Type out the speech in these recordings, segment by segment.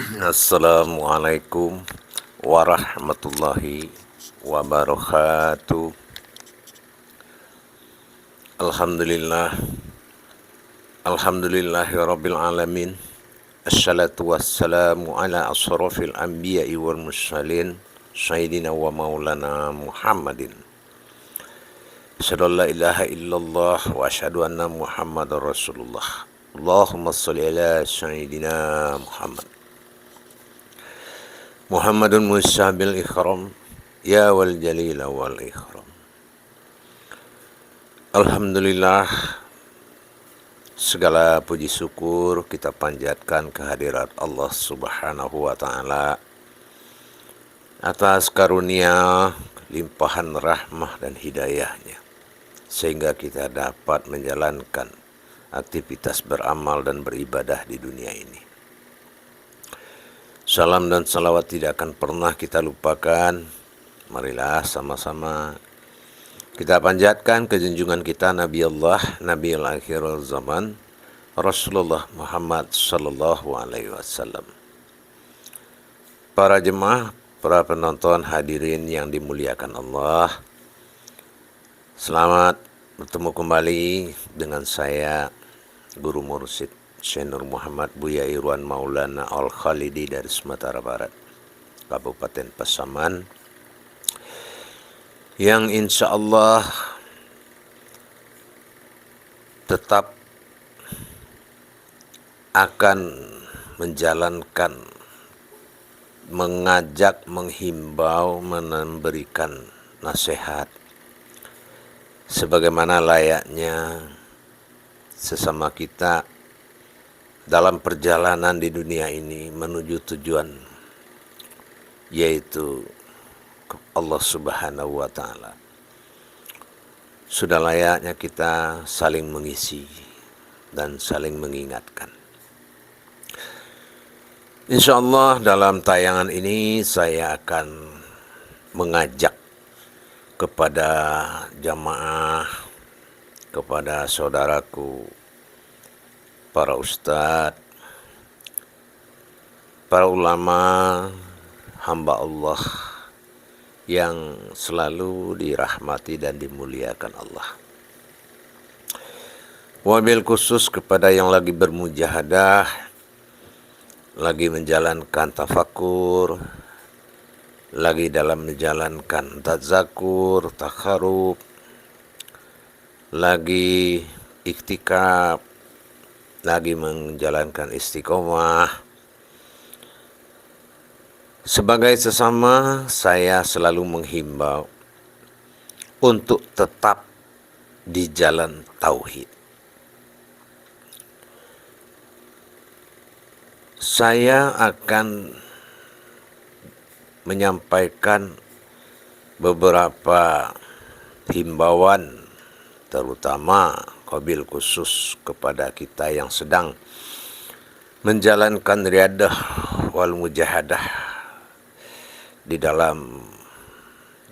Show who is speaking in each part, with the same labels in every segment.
Speaker 1: Assalamualaikum warahmatullahi wabarakatuh. Alhamdulillah, alhamdulillahi rabbil alamin. Assalatu wassalamu ala asrafil anbiya'i wal mursalin sayyidina wa maulana Muhammadin. Asyhadu an la ilaha illallah wa asyhadu anna Muhammadar Rasulullah. Allahumma shalli ala sayyidina Muhammad. Muhammadun musabil ikhram ya wal jalila wal ikhram. Alhamdulillah, segala puji syukur kita panjatkan kehadirat Allah Subhanahu wa taala atas karunia, limpahan rahmah dan hidayahnya, sehingga kita dapat menjalankan aktivitas beramal dan beribadah di dunia ini. Salam dan salawat tidak akan pernah kita lupakan. Marilah sama-sama kita panjatkan kejunjungan kita Nabi Allah, Nabi akhir zaman, Rasulullah Muhammad sallallahu alaihi wasallam. Para jemaah, para penonton hadirin yang dimuliakan Allah, selamat bertemu kembali dengan saya, Guru Mursyid Syekh Nur Muhammad Buya Irwan Maulana Al-Khalidi dari Sumatera Barat, Kabupaten Pasaman, yang insya Allah tetap akan menjalankan, mengajak, menghimbau, memberikan nasihat sebagaimana layaknya sesama kita dalam perjalanan di dunia ini menuju tujuan, yaitu Allah Subhanahu wa taala. Sudah layaknya kita saling mengisi dan saling mengingatkan. Insya Allah dalam tayangan ini saya akan mengajak kepada jamaah, kepada saudaraku, para ustadz, para ulama, hamba Allah yang selalu dirahmati dan dimuliakan Allah. Wabil khusus kepada yang lagi bermujahadah, lagi menjalankan tafakur, lagi dalam menjalankan tadzakur, takharub, lagi iktikaf, lagi menjalankan istiqomah. Sebagai sesama, saya selalu menghimbau untuk tetap di jalan tauhid. Saya akan menyampaikan beberapa himbauan, terutama wabil khusus kepada kita yang sedang menjalankan riadah wal mujahadah di dalam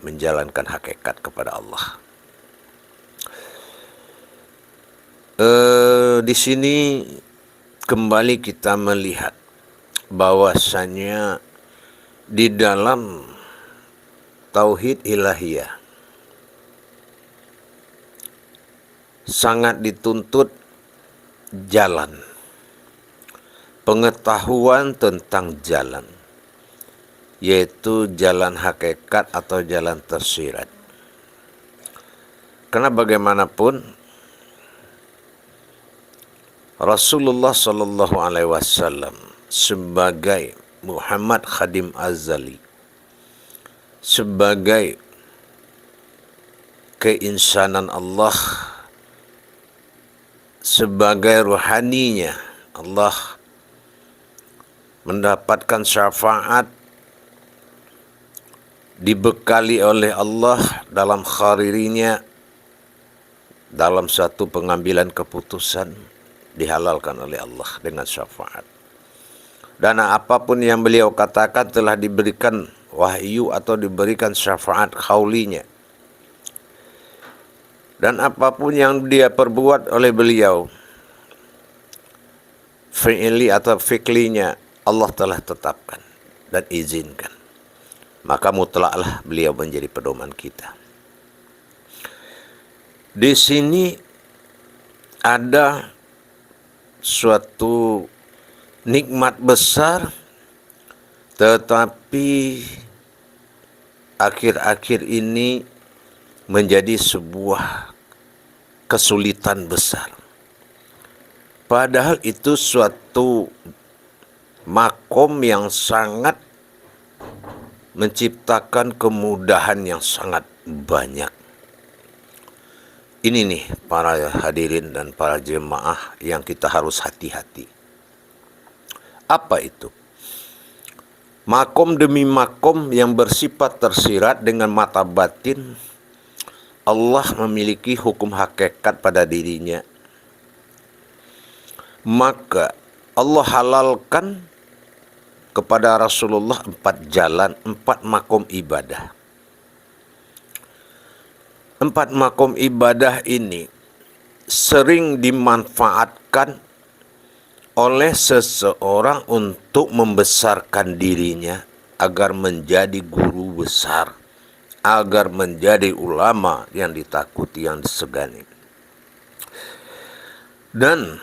Speaker 1: menjalankan hakikat kepada Allah. Di sini kembali kita melihat bahwasanya di dalam tauhid ilahiyah sangat dituntut jalan, pengetahuan tentang jalan, yaitu jalan hakikat atau jalan tersirat. Karena bagaimanapun Rasulullah Sallallahu Alaihi Wasallam sebagai Muhammad Khadim Azali, sebagai keinsanan Allah, sebagai ruhaninya Allah, mendapatkan syafaat, dibekali oleh Allah dalam kharirinya, dalam satu pengambilan keputusan dihalalkan oleh Allah dengan syafaat. Dan apapun yang beliau katakan telah diberikan wahyu atau diberikan syafaat khaulinya. Dan apapun yang dia perbuat oleh beliau, fi'li atau fiklinya Allah telah tetapkan dan izinkan, maka mutlaklah beliau menjadi pedoman kita. Di sini ada suatu nikmat besar, tetapi akhir-akhir ini menjadi sebuah kesulitan besar. Padahal itu suatu makom yang sangat menciptakan kemudahan yang sangat banyak. Ini nih para hadirin dan para jemaah yang kita harus hati-hati. Apa itu? Makom demi makom yang bersifat tersirat dengan mata batin. Allah memiliki hukum hakikat pada dirinya. Maka Allah halalkan kepada Rasulullah 4 jalan, 4 makom ibadah. 4 makom ibadah ini sering dimanfaatkan oleh seseorang untuk membesarkan dirinya agar menjadi guru besar, agar menjadi ulama yang ditakuti, yang disegani. Dan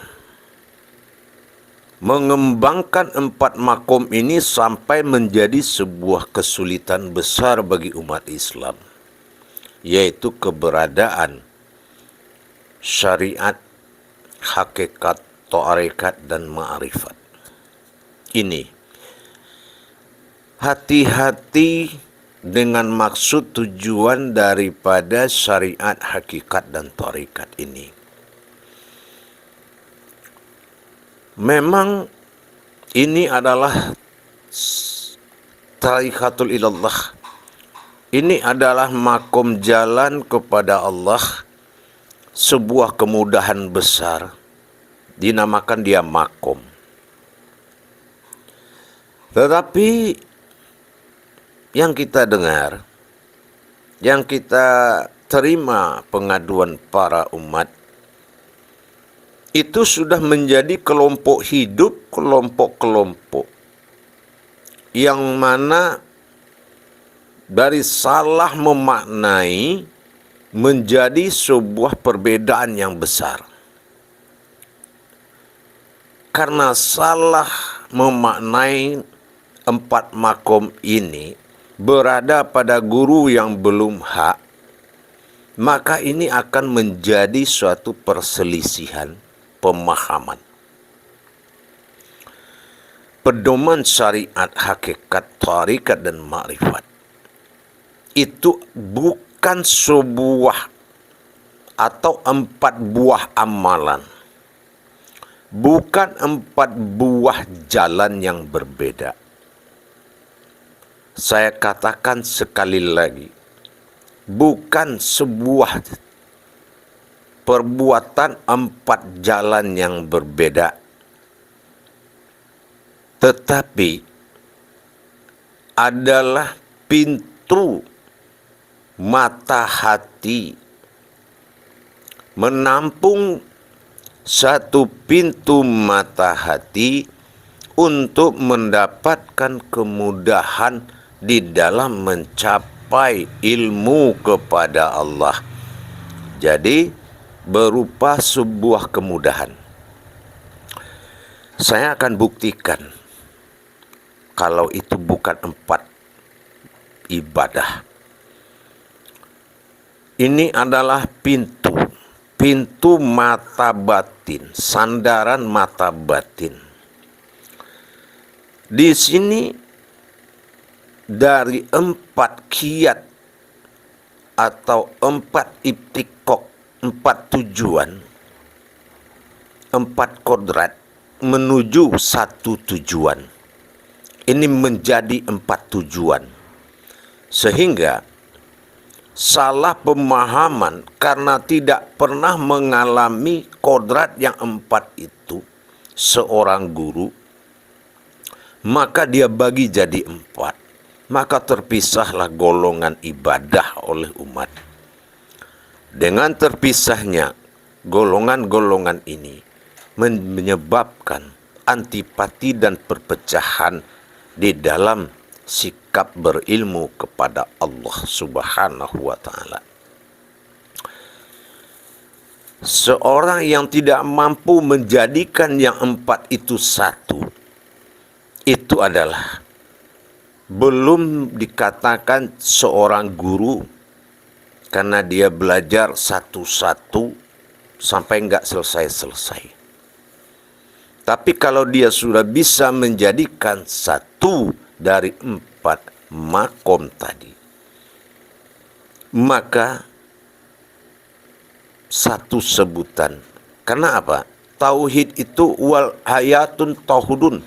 Speaker 1: mengembangkan 4 makom ini sampai menjadi sebuah kesulitan besar bagi umat Islam, yaitu keberadaan syariat, hakikat, tarekat, dan ma'rifat. Ini hati-hati dengan maksud tujuan daripada syariat, hakikat, dan tarekat ini. Memang ini adalah tarikatul ilallah. Ini adalah makom jalan kepada Allah, sebuah kemudahan besar, dinamakan dia makom. Tetapi yang kita dengar, yang kita terima pengaduan para umat, itu sudah menjadi kelompok hidup, kelompok-kelompok yang mana dari salah memaknai menjadi sebuah perbedaan yang besar. Karena salah memaknai 4 makom ini berada pada guru yang belum hak, maka ini akan menjadi suatu perselisihan pemahaman. Pedoman syariat, hakikat, tarekat, dan ma'rifat itu bukan sebuah atau 4 buah amalan, bukan 4 buah jalan yang berbeda. Saya katakan sekali lagi, bukan sebuah perbuatan 4 jalan yang berbeda, tetapi adalah pintu mata hati, menampung satu pintu mata hati untuk mendapatkan kemudahan di dalam mencapai ilmu kepada Allah. Jadi berupa sebuah kemudahan. Saya akan buktikan kalau itu bukan 4 ibadah. Ini adalah pintu mata batin, sandaran mata batin. Di sini dari 4 kiat atau 4 ibtikok, 4 tujuan, 4 kodrat menuju satu tujuan. Ini menjadi 4 tujuan. Sehingga salah pemahaman karena tidak pernah mengalami kodrat yang 4 itu seorang guru, maka dia bagi jadi 4. Maka terpisahlah golongan ibadah oleh umat. Dengan terpisahnya golongan-golongan ini menyebabkan antipati dan perpecahan di dalam sikap berilmu kepada Allah Subhanahu wa Ta'ala. Seorang yang tidak mampu menjadikan yang empat itu satu, itu adalah belum dikatakan seorang guru, karena dia belajar satu-satu sampai enggak selesai-selesai. Tapi kalau dia sudah bisa menjadikan satu dari empat makom tadi, maka satu sebutan. Karena apa? Tauhid itu wal hayatun tauhidun.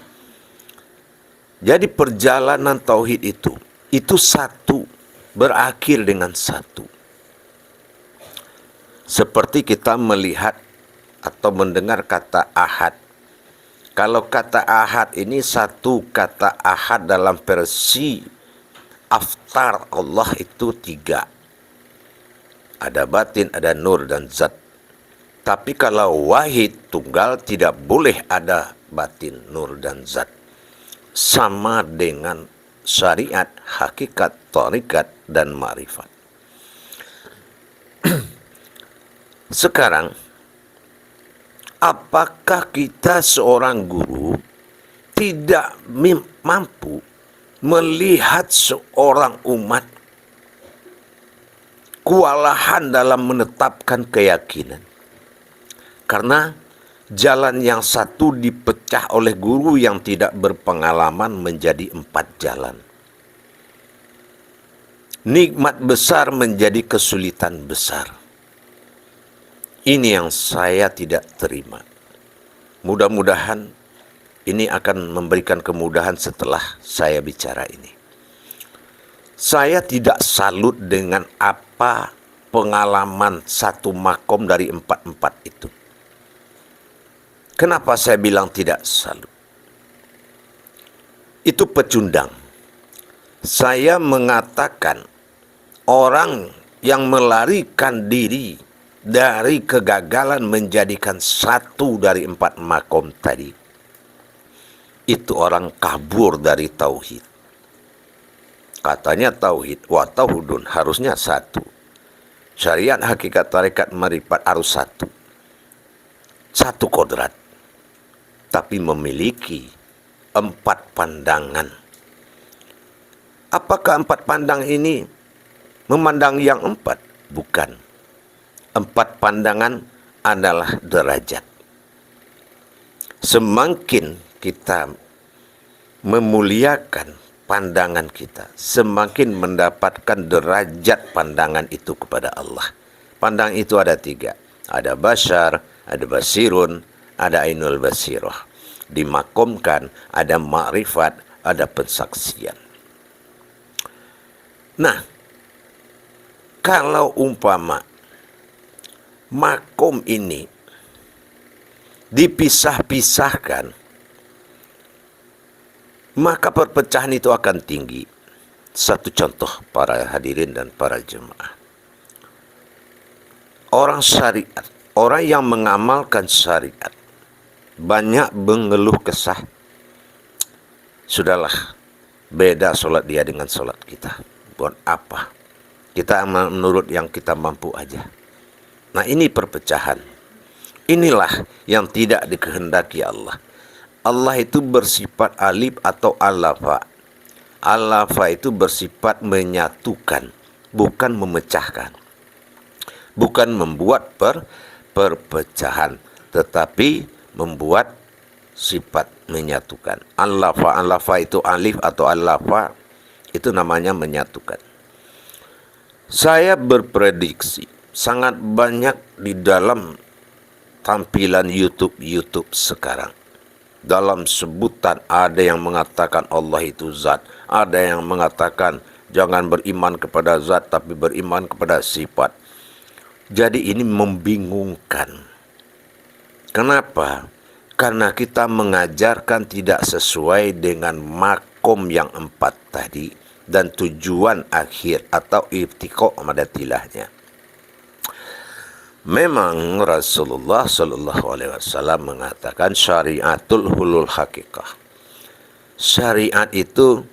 Speaker 1: Jadi perjalanan tauhid itu satu, berakhir dengan satu. Seperti kita melihat atau mendengar kata ahad. Kalau kata ahad ini satu kata ahad dalam versi aftar Allah itu tiga. Ada batin, ada nur, dan zat. Tapi kalau wahid tunggal tidak boleh ada batin, nur, dan zat. Sama dengan syariat, hakikat, tharikat, dan ma'rifat. Sekarang, apakah kita seorang guru tidak mampu melihat seorang umat kewalahan dalam menetapkan keyakinan? Karena jalan yang satu dipecah oleh guru yang tidak berpengalaman menjadi 4 jalan. Nikmat besar menjadi kesulitan besar. Ini yang saya tidak terima. Mudah-mudahan ini akan memberikan kemudahan setelah saya bicara ini. Saya tidak salut dengan apa pengalaman satu makom dari 4 itu. Kenapa saya bilang tidak salut? Itu pecundang. Saya mengatakan orang yang melarikan diri dari kegagalan menjadikan satu dari 4 makom tadi, itu orang kabur dari tauhid. Katanya tauhid, wa tauhidun, harusnya satu. Syariat, hakikat, tarekat, marifat harus satu. Satu kodrat. Tapi memiliki 4 pandangan. Apakah 4 pandang ini memandang yang 4? Bukan. 4 pandangan adalah derajat. Semakin kita memuliakan pandangan kita, semakin mendapatkan derajat pandangan itu kepada Allah. Pandang itu ada 3. Ada basyar, ada basirun, ada ainul basirah. Dimakomkan, ada ma'rifat, ada pensaksian. Nah, kalau umpama makom ini dipisah-pisahkan, maka perpecahan itu akan tinggi. Satu contoh para hadirin dan para jemaah. Orang syariat, orang yang mengamalkan syariat, banyak mengeluh kesah. Sudahlah, beda solat dia dengan solat kita. Buat apa? Kita menurut yang kita mampu aja. Nah, ini perpecahan. Inilah yang tidak dikehendaki Allah. Allah itu bersifat alif atau alafa. Alafa itu bersifat menyatukan, bukan memecahkan. Bukan membuat perpecahan, tetapi membuat sifat menyatukan. Alafa itu alif atau alafa, itu namanya menyatukan. Saya berprediksi sangat banyak di dalam tampilan YouTube sekarang. Dalam sebutan ada yang mengatakan Allah itu zat, ada yang mengatakan jangan beriman kepada zat tapi beriman kepada sifat. Jadi ini membingungkan. Kenapa? Karena kita mengajarkan tidak sesuai dengan makom yang 4 tadi dan tujuan akhir atau ibtiqa madatilahnya. Memang Rasulullah Shallallahu Alaihi Wasallam mengatakan syariatul hulul hakikah. Syariat itu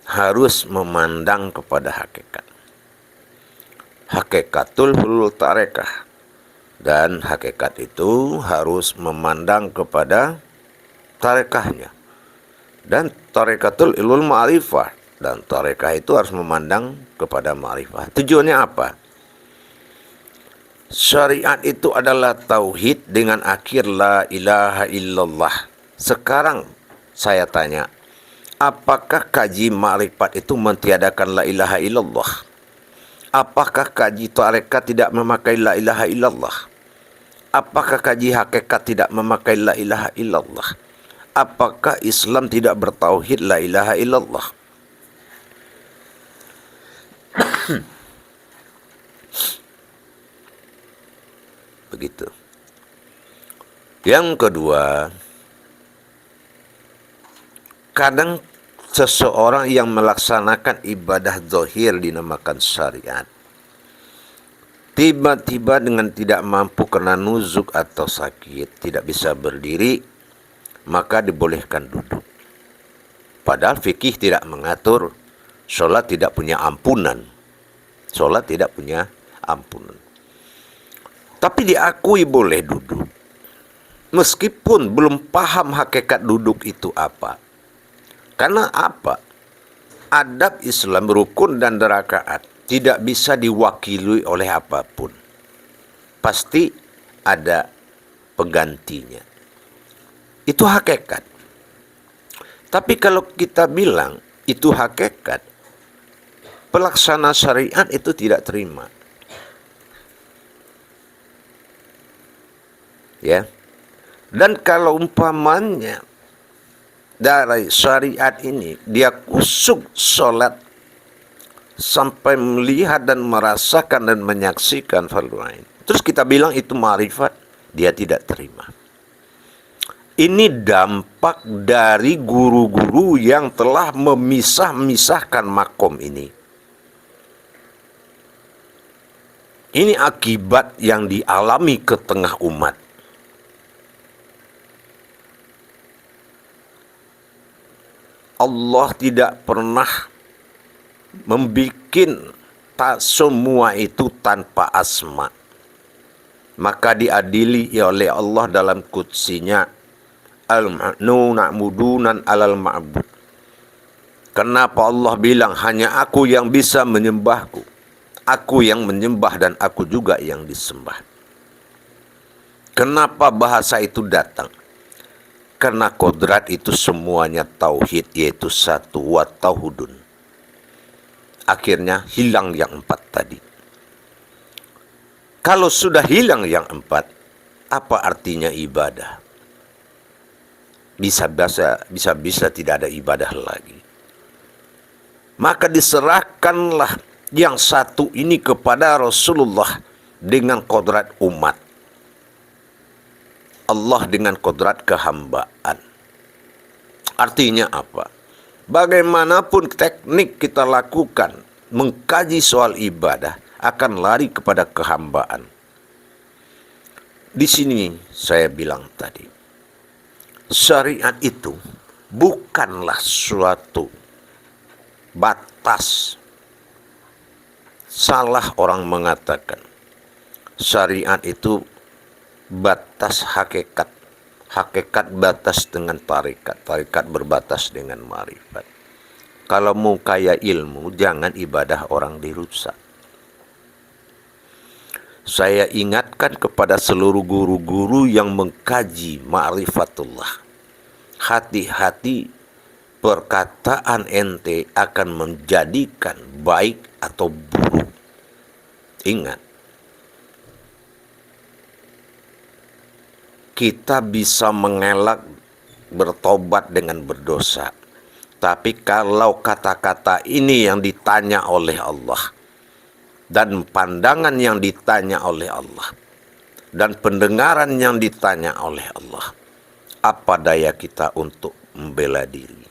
Speaker 1: harus memandang kepada hakikat. Hakikatul hulul tarekah. Dan hakikat itu harus memandang kepada tarekahnya. Dan tarekatul ilul ma'rifah. Dan tarekah itu harus memandang kepada ma'rifah. Tujuannya apa? Syariat itu adalah tauhid dengan akhir la ilaha illallah. Sekarang saya tanya, apakah kaji ma'rifat itu mentiadakan la ilaha illallah? Apakah kaji tarekat tidak memakai la ilaha illallah? Apakah kaji hakikat tidak memakai la ilaha illallah? Apakah Islam tidak bertauhid la ilaha illallah? Begitu. Yang kedua, kadang seseorang yang melaksanakan ibadah zahir dinamakan syariat, tiba-tiba dengan tidak mampu karena nuzuk atau sakit, tidak bisa berdiri, maka dibolehkan duduk. Padahal fikih tidak mengatur, sholat tidak punya ampunan. Sholat tidak punya ampunan. Tapi diakui boleh duduk. Meskipun belum paham hakikat duduk itu apa. Karena apa? Adab Islam rukun dan rakaat tidak bisa diwakili oleh apapun. Pasti ada penggantinya. Itu hakikat. Tapi kalau kita bilang itu hakikat, pelaksana syariat itu tidak terima. Ya. Dan kalau umpamanya dari syariat ini dia kusuk sholat sampai melihat dan merasakan dan menyaksikan fardu ain, terus kita bilang itu ma'rifat, dia tidak terima. Ini dampak dari guru-guru yang telah memisah-misahkan makom ini. Ini akibat yang dialami ke tengah umat. Allah tidak pernah membikin tak semua itu tanpa asma. Maka diadili oleh Allah dalam qudsinya, al-ma'nu na'mudunan alal ma'bud. Kenapa Allah bilang hanya aku yang bisa menyembahku, aku yang menyembah dan aku juga yang disembah. Kenapa bahasa itu datang? Karena kodrat itu semuanya tauhid, yaitu satu wa tauhudun. Akhirnya hilang yang empat tadi. Kalau sudah hilang yang empat, apa artinya ibadah? Bisa tidak ada ibadah lagi. Maka diserahkanlah yang satu ini kepada Rasulullah dengan kodrat umat. Allah dengan kodrat kehambaan. Artinya apa? Bagaimanapun teknik kita lakukan, mengkaji soal ibadah, akan lari kepada kehambaan. Di sini saya bilang tadi, syariat itu bukanlah suatu batas. Salah orang mengatakan syariat itu batas hakikat. Hakikat batas dengan tarekat. Tarekat berbatas dengan ma'rifat. Kalau mau kaya ilmu, jangan ibadah orang dirusak. Saya ingatkan kepada seluruh guru-guru yang mengkaji ma'rifatullah. Hati-hati, perkataan ente akan menjadikan baik atau buruk. Ingat, kita bisa mengelak bertobat dengan berdosa. Tapi kalau kata-kata ini yang ditanya oleh Allah, dan pandangan yang ditanya oleh Allah, dan pendengaran yang ditanya oleh Allah, apa daya kita untuk membela diri?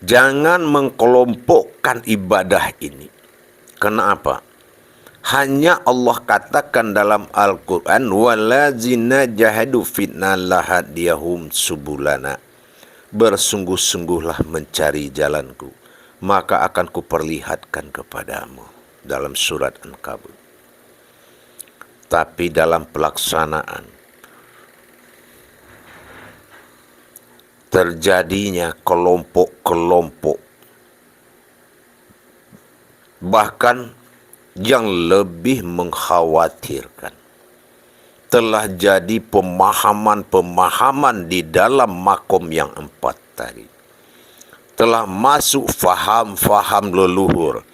Speaker 1: Jangan mengkelompokkan ibadah ini. Kenapa? Hanya Allah katakan dalam Al-Quran, walazina jahadu fitna lahadiyahum subulana. Bersungguh-sungguhlah mencari jalanku, maka akan kuperlihatkan kepadamu. Dalam surat An-Kabut. Tapi dalam pelaksanaan, terjadinya kelompok-kelompok, bahkan yang lebih mengkhawatirkan, telah jadi pemahaman-pemahaman di dalam makom yang 4 tadi. Telah masuk faham-faham leluhur,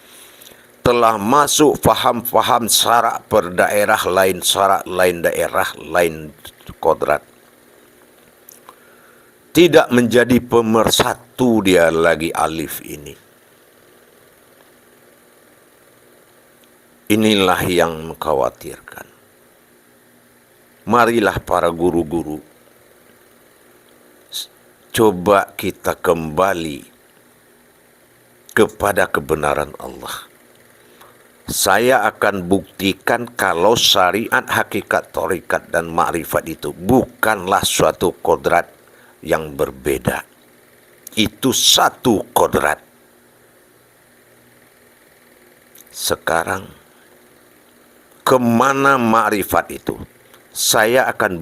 Speaker 1: telah masuk faham-faham syarak per daerah lain, syarak lain daerah lain kodrat. Tidak menjadi pemersatu dia lagi alif ini. Inilah yang mengkhawatirkan. Marilah para guru-guru, coba kita kembali kepada kebenaran Allah. Saya akan buktikan kalau syariat, hakikat, tharikat, dan ma'rifat itu bukanlah suatu kodrat yang berbeda. Itu satu kodrat. Sekarang, kemana ma'rifat itu? Saya akan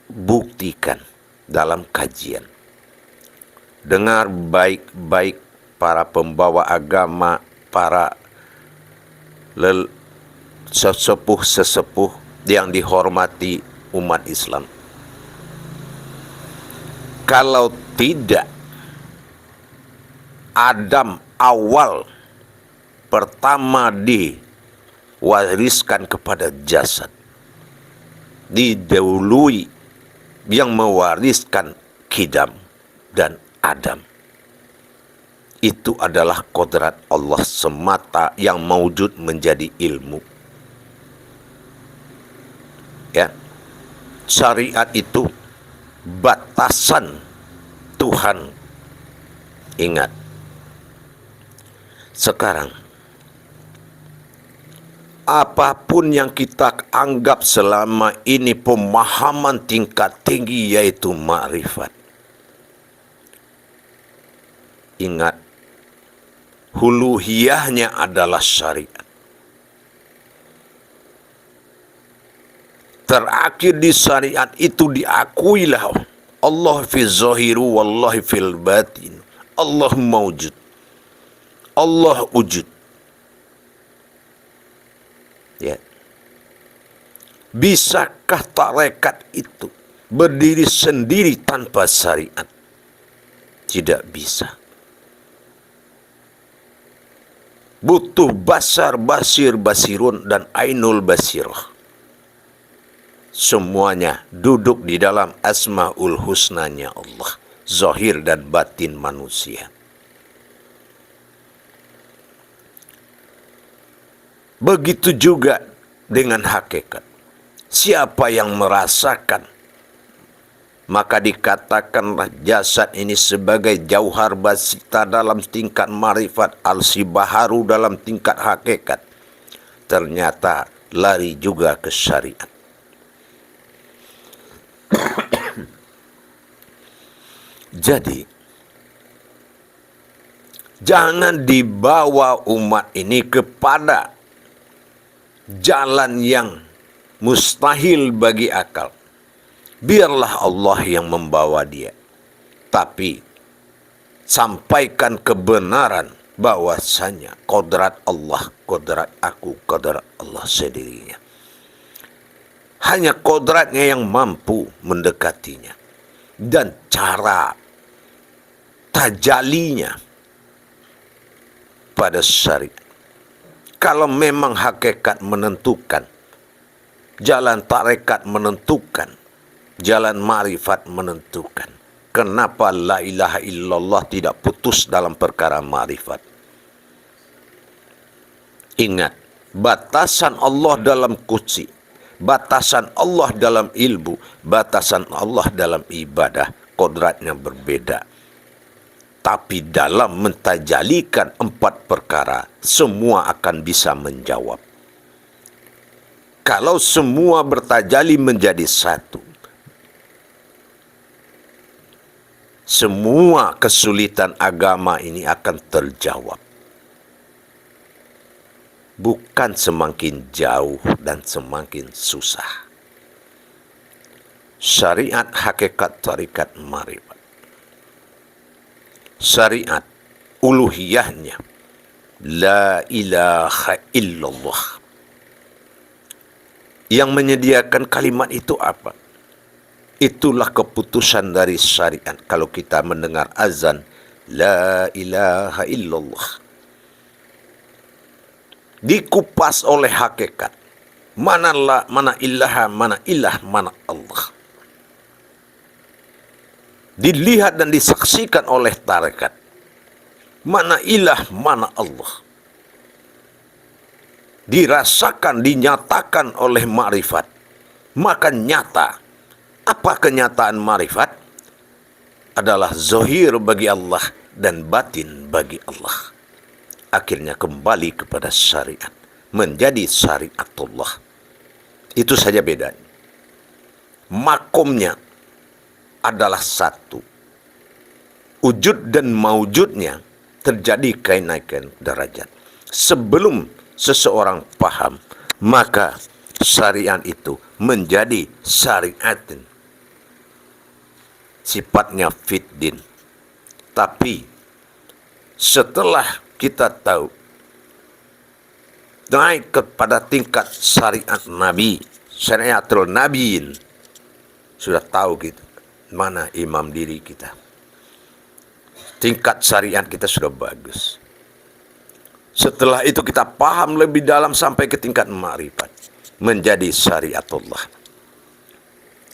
Speaker 1: buktikan dalam kajian. Dengar baik-baik para pembawa agama, para sesepuh-sesepuh yang dihormati umat Islam. Kalau tidak, Adam awal pertama diwariskan kepada jasad, didahului yang mewariskan Kidam dan Adam. Itu adalah kodrat Allah semata yang maujud menjadi ilmu. Ya, syariat itu batasan Tuhan. Ingat. Sekarang, apapun yang kita anggap selama ini pemahaman tingkat tinggi, yaitu ma'rifat. Ingat, huluhiyahnya adalah syariat. Terakhir di syariat itu diakuilah Allah fi zahiru wallahi fil batin. Allah maujud, Allah wujud. Ya. Bisakah tarekat itu berdiri sendiri tanpa syariat? Tidak bisa. Butuh basar, basir, basirun, dan ainul basirah. Semuanya duduk di dalam asma'ul husnanya Allah, zahir dan batin manusia. Begitu juga dengan hakikat. Siapa yang merasakan, maka dikatakanlah jasad ini sebagai jauhar basita dalam tingkat marifat, al-sibaharu dalam tingkat hakikat. Ternyata lari juga ke syariat. Jadi, jangan dibawa umat ini kepada jalan yang mustahil bagi akal. Biarlah Allah yang membawa dia. Tapi sampaikan kebenaran bahwasanya kodrat Allah, kodrat aku, kodrat Allah sendirinya. Hanya kodratnya yang mampu mendekatinya. Dan cara tajalinya pada syariat. Kalau memang hakikat menentukan, jalan tarekat menentukan, jalan ma'rifat menentukan, kenapa la ilaha illallah tidak putus dalam perkara ma'rifat? Ingat, batasan Allah dalam kursi, batasan Allah dalam ilmu, batasan Allah dalam ibadah, kodratnya berbeda. Tapi dalam mentajalikan 4 perkara, semua akan bisa menjawab. Kalau semua bertajali menjadi satu, semua kesulitan agama ini akan terjawab. Bukan semakin jauh dan semakin susah. Syariat hakikat tarikat marifat. Syariat uluhiyahnya la ilaha illallah. Yang menyediakan kalimat itu apa? Itulah keputusan dari syariat. Kalau kita mendengar azan la ilaha illallah, dikupas oleh hakikat. Mana la, mana ilaha, mana ilah, mana Allah. Dilihat dan disaksikan oleh tarekat. Mana ilah, mana Allah. Dirasakan, dinyatakan oleh ma'rifat. Maka nyata. Apa kenyataan ma'rifat? Adalah zahir bagi Allah dan batin bagi Allah. Akhirnya kembali kepada syariat. Menjadi syariatullah. Itu saja bedanya. Makomnya adalah satu. Wujud dan maujudnya terjadi kenaikan derajat. Sebelum seseorang paham, maka syariat itu menjadi syariatin. Sifatnya fiddin. Tapi setelah kita tahu, naik kepada tingkat syariat Nabi, syariatul Nabiin, sudah tahu gitu mana imam diri kita. Tingkat syariat kita sudah bagus. Setelah itu kita paham lebih dalam sampai ke tingkat ma'rifat. Menjadi syariatullah.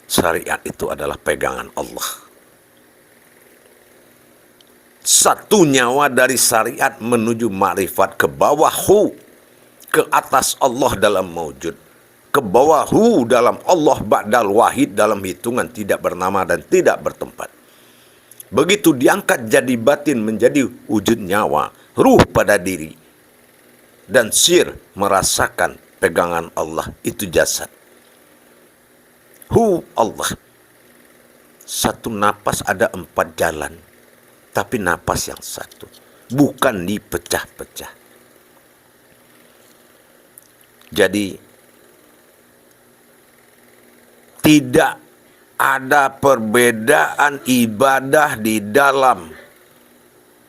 Speaker 1: Syariat itu adalah pegangan Allah. Satu nyawa dari syariat menuju ma'rifat ke bawah ke atas Allah dalam maujud. Ke bawah dalam Allah ba'dal wahid dalam hitungan tidak bernama dan tidak bertempat. Begitu diangkat jadi batin menjadi wujud nyawa, ruh pada diri. Dan sir merasakan pegangan Allah itu jasad. Allah. Satu napas ada 4 jalan. Tapi napas yang satu. Bukan dipecah-pecah. Jadi tidak ada perbedaan ibadah di dalam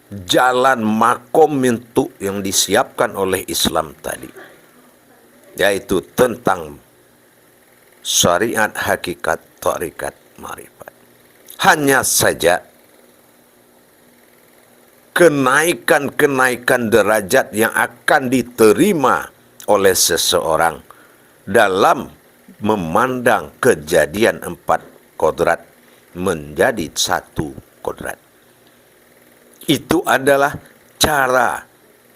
Speaker 1: jalan makom bentuk yang disiapkan oleh Islam tadi. Yaitu tentang syariat hakikat tarikat marifat. Hanya saja kenaikan-kenaikan derajat yang akan diterima oleh seseorang dalam memandang kejadian 4 kodrat menjadi 1 kodrat. Itu adalah cara,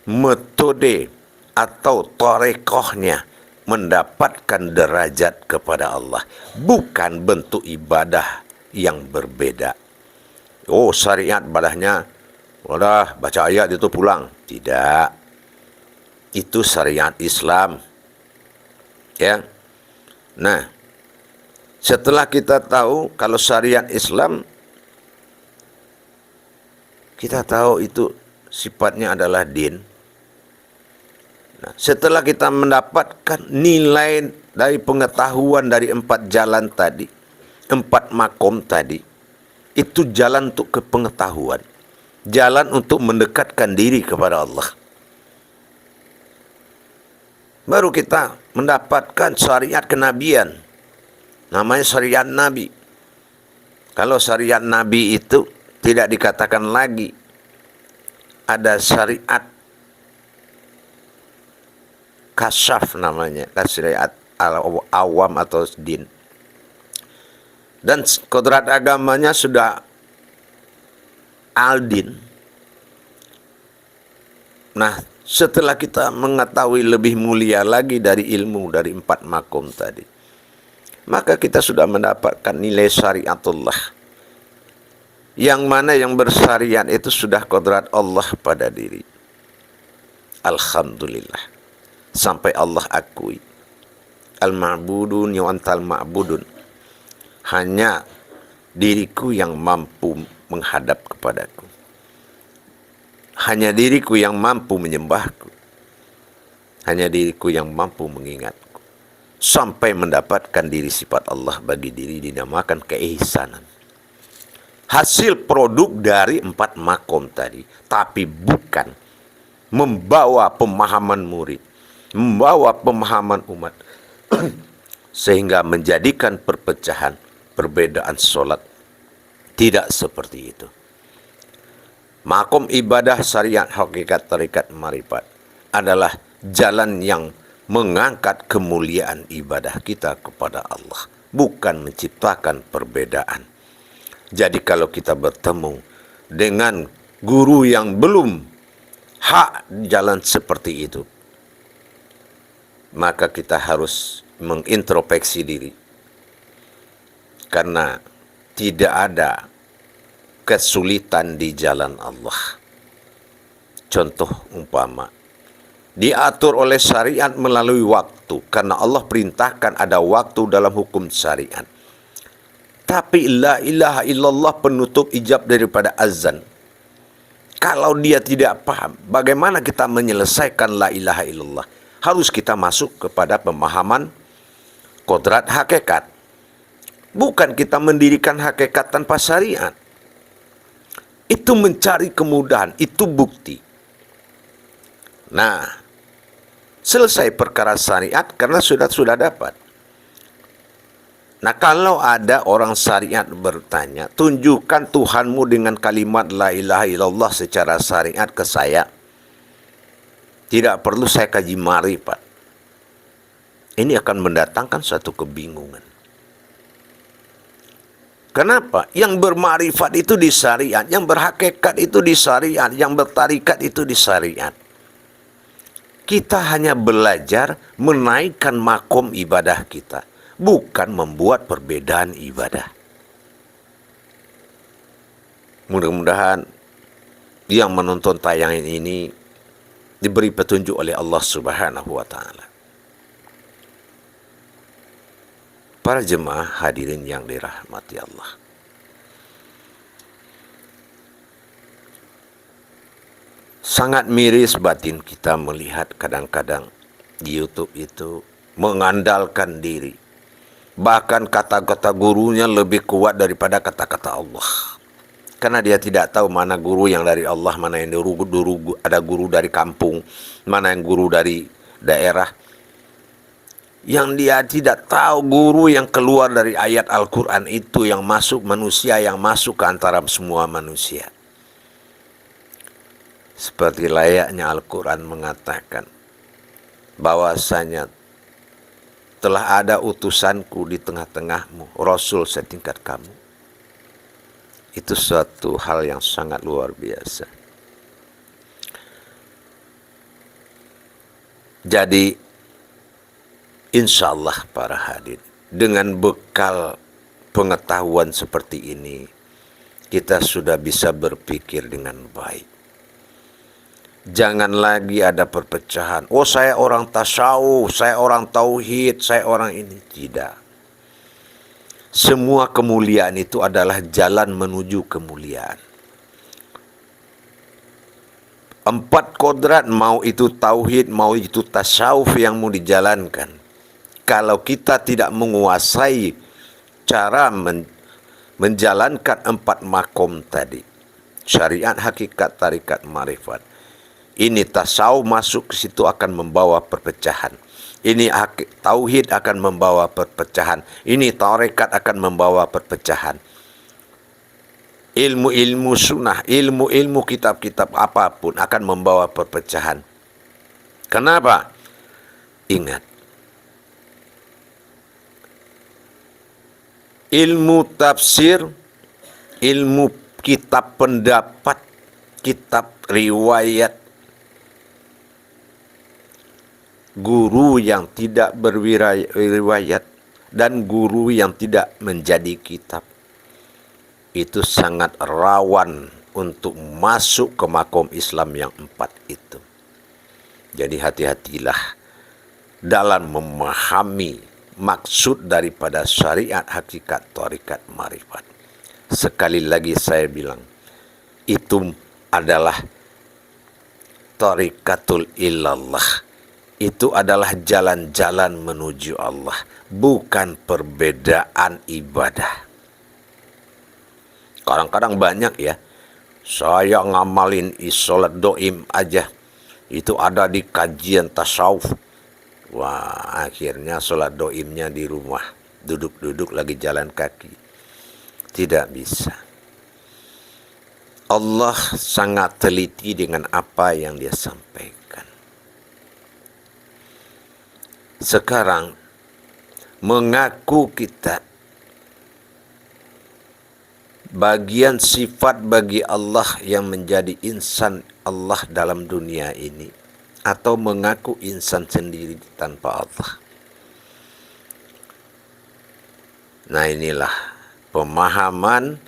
Speaker 1: metode atau torekohnya mendapatkan derajat kepada Allah. Bukan bentuk ibadah yang berbeda. Oh, syariat ibadahnya, udah baca ayat itu pulang. Tidak. Itu syariat Islam. Ya. Nah, setelah kita tahu kalau syariat Islam, kita tahu itu sifatnya adalah din. Nah, setelah kita mendapatkan nilai dari pengetahuan dari 4 jalan tadi, 4 makom tadi, itu jalan untuk kepengetahuan. Jalan untuk mendekatkan diri kepada Allah. Baru kita mendapatkan syariat kenabian. Namanya syariat Nabi. Kalau syariat Nabi itu tidak dikatakan lagi ada syariat kasyaf namanya. Syariat awam atau din. Dan kodrat agamanya sudah aldin. Nah, setelah kita mengetahui lebih mulia lagi dari ilmu dari 4 makom tadi, maka kita sudah mendapatkan nilai syariatullah. Yang mana yang bersyariat itu sudah kodrat Allah pada diri. Alhamdulillah. Sampai Allah akui. Al-ma'budun wa antal ma'budun. Hanya diriku yang mampu menghadap kepadaku. Hanya diriku yang mampu menyembahku. Hanya diriku yang mampu mengingatku. Sampai mendapatkan diri sifat Allah bagi diri dinamakan keihsanan. Hasil produk dari 4 makom tadi. Tapi bukan membawa pemahaman murid. Membawa pemahaman umat. Sehingga menjadikan perpecahan, perbedaan sholat. Tidak seperti itu. Makom ibadah syariat hakikat tarikat marifat adalah jalan yang mengangkat kemuliaan ibadah kita kepada Allah. Bukan menciptakan perbedaan. Jadi kalau kita bertemu dengan guru yang belum hak jalan seperti itu, maka kita harus mengintrospeksi diri. Karena tidak ada kesulitan di jalan Allah. Contoh umpama, diatur oleh syariat melalui waktu. Karena Allah perintahkan ada waktu dalam hukum syariat. Tapi la ilaha illallah penutup ijab daripada azan. Kalau dia tidak paham, bagaimana kita menyelesaikan la ilaha illallah? Harus kita masuk kepada pemahaman kodrat hakikat. Bukan kita mendirikan hakikat tanpa syariat. Itu mencari kemudahan, itu bukti. Nah, selesai perkara syariat karena sudah dapat. Nah, kalau ada orang syariat bertanya, tunjukkan Tuhanmu dengan kalimat la ilaha illallah secara syariat ke saya. Tidak perlu saya kaji marifat. Ini akan mendatangkan suatu kebingungan. Kenapa? Yang bermarifat itu di syariat, yang berhakikat itu di syariat, yang bertarikat itu di syariat. Kita hanya belajar menaikkan makom ibadah kita, bukan membuat perbedaan ibadah. Mudah-mudahan yang menonton tayangan ini diberi petunjuk oleh Allah Subhanahu wa Ta'ala. Para jemaah hadirin yang dirahmati Allah. Sangat miris batin kita melihat kadang-kadang di YouTube itu mengandalkan diri. Bahkan kata-kata gurunya lebih kuat daripada kata-kata Allah. Karena dia tidak tahu mana guru yang dari Allah, mana yang ada guru dari kampung, mana yang guru dari daerah. Yang dia tidak tahu guru yang keluar dari ayat Al-Quran itu yang masuk manusia, yang masuk ke antara semua manusia. Seperti layaknya Al-Quran mengatakan bahwasanya telah ada utusanku di tengah-tengahmu, Rasul setingkat kamu. Itu suatu hal yang sangat luar biasa. Jadi insya Allah para hadirin, dengan bekal pengetahuan seperti ini, kita sudah bisa berpikir dengan baik. Jangan lagi ada perpecahan. Oh, saya orang tasawuf, saya orang tauhid, saya orang ini. Tidak. Semua kemuliaan itu adalah jalan menuju kemuliaan. 4 kodrat, mau itu tauhid, mau itu tasawuf yang mau dijalankan. Kalau kita tidak menguasai cara menjalankan 4 makom tadi, syariat, hakikat, tarikat, marifat, ini tasawuf masuk ke situ akan membawa perpecahan. Ini tauhid akan membawa perpecahan. Ini tarikat akan membawa perpecahan. Ilmu-ilmu sunnah, ilmu-ilmu kitab-kitab apapun akan membawa perpecahan. Kenapa? Ingat, ilmu tafsir, ilmu kitab pendapat, kitab riwayat, guru yang tidak berriwayat dan guru yang tidak menjadi kitab, itu sangat rawan untuk masuk ke makom Islam yang 4 itu. Jadi hati-hatilah dalam memahami maksud daripada syariat hakikat tarekat marifat. Sekali lagi saya bilang, itu adalah tarikatul ilallah. Itu adalah jalan-jalan menuju Allah, bukan perbedaan ibadah. Kadang-kadang banyak ya, saya ngamalin sholat doim aja, itu ada di kajian tasawuf. Wah, akhirnya sholat doimnya di rumah, duduk-duduk lagi jalan kaki. Tidak bisa. Allah sangat teliti dengan apa yang dia sampaikan. Sekarang, mengaku kita bagian sifat bagi Allah yang menjadi insan Allah dalam dunia ini, atau mengaku insan sendiri tanpa Allah. Nah, inilah pemahaman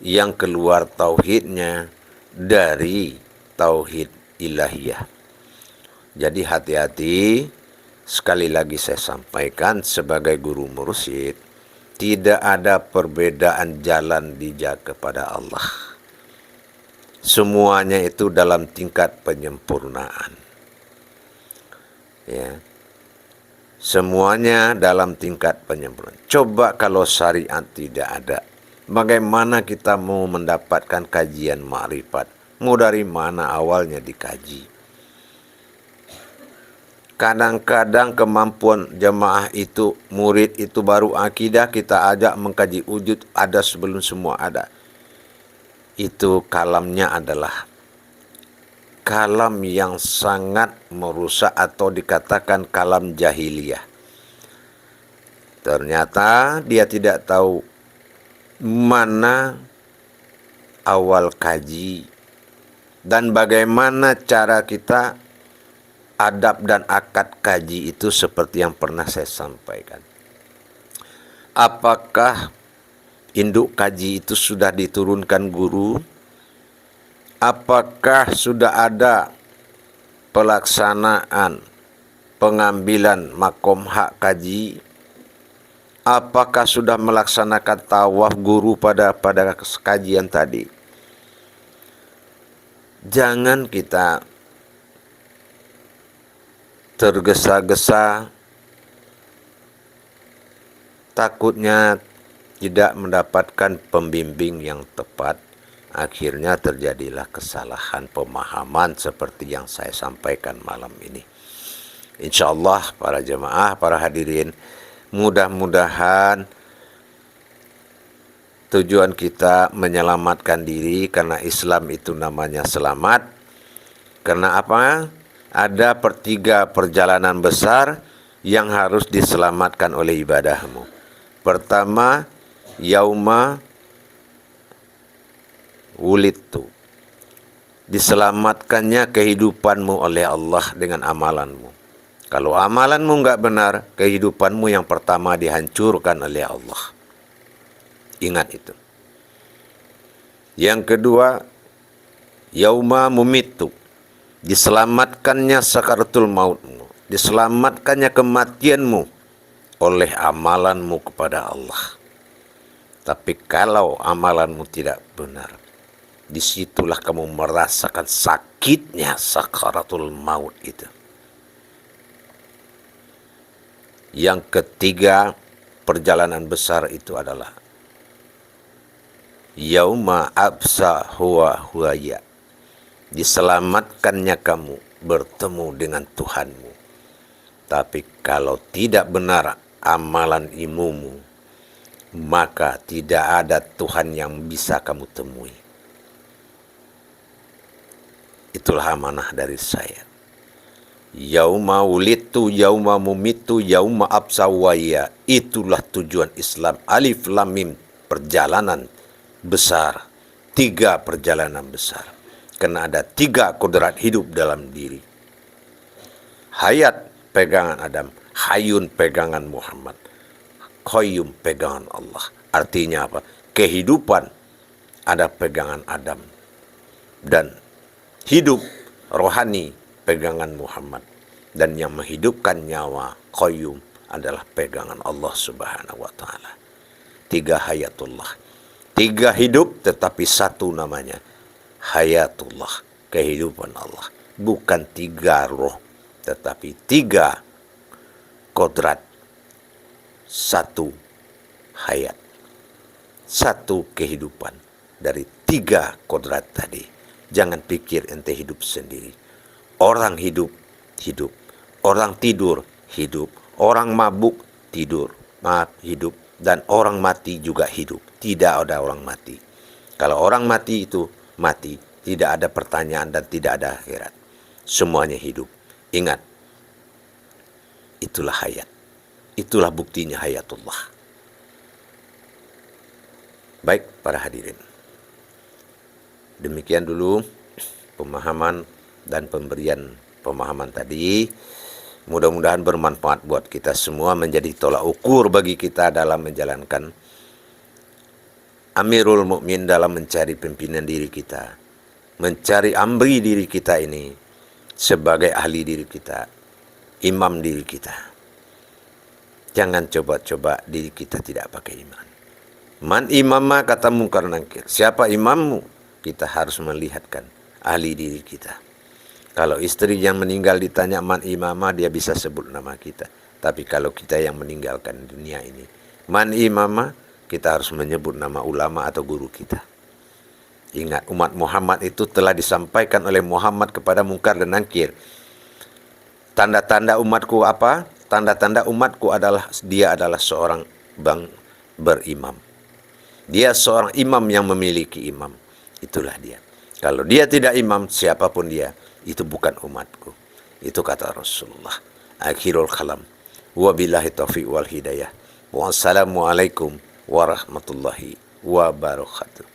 Speaker 1: yang keluar tauhidnya dari tauhid ilahiyah. Jadi hati-hati, sekali lagi saya sampaikan sebagai guru mursyid, tidak ada perbedaan jalan dijak kepada Allah. Semuanya itu dalam tingkat penyempurnaan. Ya. Semuanya dalam tingkat penyempurnaan. Coba kalau syariat tidak ada, bagaimana kita mau mendapatkan kajian makrifat? Mau dari mana awalnya dikaji? Kadang-kadang kemampuan jemaah itu, murid itu baru akidah, kita ajak mengkaji wujud, ada sebelum semua ada. Itu kalamnya adalah kalam yang sangat merusak atau dikatakan kalam jahiliyah. Ternyata dia tidak tahu mana awal kaji dan bagaimana cara kita adab dan akad kaji itu seperti yang pernah saya sampaikan. Apakah induk kaji itu sudah diturunkan guru? Apakah sudah ada pelaksanaan pengambilan makom hak kaji? Apakah sudah melaksanakan tawaf guru pada kajian tadi? Jangan kita tergesa-gesa, takutnya tidak mendapatkan pembimbing yang tepat. Akhirnya terjadilah kesalahan pemahaman seperti yang saya sampaikan malam ini. Insya Allah para jemaah, para hadirin, mudah-mudahan tujuan kita menyelamatkan diri, karena Islam itu namanya selamat. Karena apa? Ada tiga perjalanan besar yang harus diselamatkan oleh ibadahmu. Pertama, yauma wulidtu, diselamatkannya kehidupanmu oleh Allah dengan amalanmu. Kalau amalanmu enggak benar, kehidupanmu yang pertama dihancurkan oleh Allah. Ingat itu. Yang kedua, yauma mumittu, diselamatkannya sakaratul mautmu, diselamatkannya kematianmu oleh amalanmu kepada Allah. Tapi kalau amalanmu tidak benar, disitulah kamu merasakan sakitnya sakaratul maut itu. Yang ketiga perjalanan besar itu adalah yauma absa huwa huwaya, diselamatkannya kamu bertemu dengan Tuhanmu. Tapi kalau tidak benar amalan ilmumu, maka tidak ada Tuhan yang bisa kamu temui. Itulah amanah dari saya. Yauma wulidtu, yauma mumittu, yauma absawaya. Itulah tujuan Islam. Alif lam mim, perjalanan besar. 3 perjalanan besar. Karena ada 3 kodrat hidup dalam diri. Hayat pegangan Adam, hayun pegangan Muhammad, qayyum pegangan Allah. Artinya apa? Kehidupan ada pegangan Adam. Dan hidup rohani pegangan Muhammad. Dan yang menghidupkan nyawa qayyum adalah pegangan Allah Subhanahu wa ta'ala. 3 hayatullah. 3 hidup tetapi satu namanya. Hayatullah. Kehidupan Allah. Bukan 3 roh. Tetapi 3 kodrat. 1 hayat. 1 kehidupan. Dari 3 kodrat tadi. Jangan pikir ente hidup sendiri. Orang hidup, hidup. Orang tidur, hidup. Orang mabuk, tidur. Hidup. Dan orang mati juga hidup. Tidak ada orang mati. Kalau orang mati itu mati. Tidak ada pertanyaan dan tidak ada akhirat. Semuanya hidup. Ingat. Itulah hayat. Itulah buktinya hayatullah. Baik para hadirin. Demikian dulu pemahaman dan pemberian pemahaman tadi. Mudah-mudahan bermanfaat buat kita semua, menjadi tolak ukur bagi kita dalam menjalankan Amirul Mukmin, dalam mencari pimpinan diri kita, mencari amri diri kita ini sebagai ahli diri kita, imam diri kita. Jangan coba-coba diri kita tidak pakai iman. Man imamah, kata Mungkar Nangkir. Siapa imammu? Kita harus melihatkan ahli diri kita. Kalau istri yang meninggal ditanya man imamah, dia bisa sebut nama kita. Tapi kalau kita yang meninggalkan dunia ini, man imamah, kita harus menyebut nama ulama atau guru kita. Ingat, umat Muhammad itu telah disampaikan oleh Muhammad kepada Mungkar dan Nangkir. Tanda-tanda umatku apa? Tanda-tanda umatku adalah dia adalah seorang berimam. Dia seorang imam yang memiliki imam. Itulah dia. Kalau dia tidak imam, siapapun dia, itu bukan umatku. Itu kata Rasulullah. Akhirul kalam. Wabillahi taufiq wal hidayah. Wassalamualaikum warahmatullahi wabarakatuh.